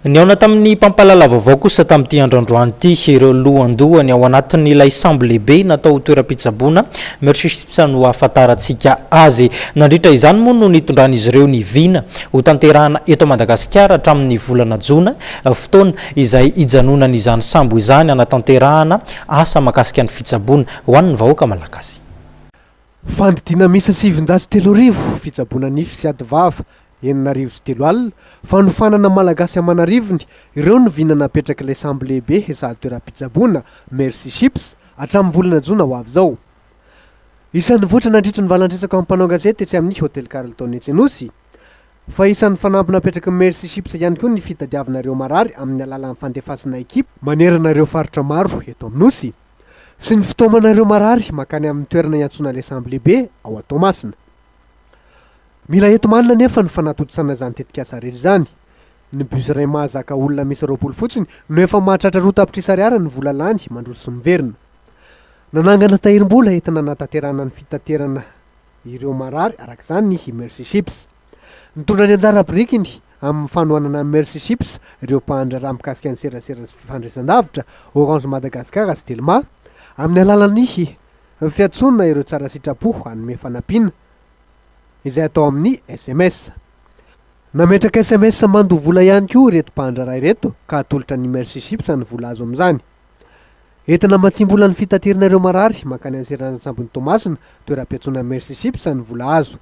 Nihaona tamin'ny pampalala vaovao kosa tamin'ity androany ity ireo lohandohany ao anatin'ilay sambo lehibe natao toera-pitsaboana Mercy Chipas no ahafantarantsika azy. Nandritra izany moa no nitondran'izy ireo ny vina hotanterahana etoMadagasikara hatramin'ny volana jiona, fotoana izay hijanonan'izany sambo izany anatanterahana asa makasika ny fitsaboana ho an'ny vahoaka malagasy. Fandidina misa 703 fitsaboana nify sy ady vava 903 fanofanana malagasy amanarivony ireo ny vina napetraka ilay sambo lehibe sady toera-pitsaboana Mercy Chipas hatramin'ny volana jiona ho avy zao. Isan'ny voatra nandritra ny valandresaka mpanao gazety tsy amin'ny hôtel Etsy fa isan'ny fanampy napetraka Mercy Chipas ihany koa ny fitadiavanareo marary amin'ny alalan'ny fandefasana ekipa maneranareo faritra maro eto amin'Osy sy ny fitomanareo marary makany amin'ny toerana iantsona ilay sambo lehibe ao etoMadagasikara. Mila etoMadagasikara nefa ny fanatotsana izany tetikasa rehetra izany. Ny bus iray mahazaka olona misy 20 fotsiny no efa mahatratra roa tapitrisa ariary ny vola lany mandroso ny verina. Nanangana tahirim-bola entina nataterana ny fitaterana ireo marary arak'izany ny Mercy Chipas. Nitondra ny anjara birikiny amin'ny fanohanana Mercy Chipas ireo mpahandrara mikasika ny serasera sy fifandraisan-davitra etoMadagasikara sy telma amin'ny alalan'ny fiatsonana ireo tsara sitrapo hanome fanampiana izay atao amin'ny SMS. Nametraka SMS mandoa vola ihany koa ireto mpahandrara ireto ka atolotra ny Mercy Chipas ny vola azo amin'izany. Entina matsimbola ny fitaterana ireo marary makany anseran'ny sambony Tomasina toera-piatsona Mercy Chipas ny vola azo.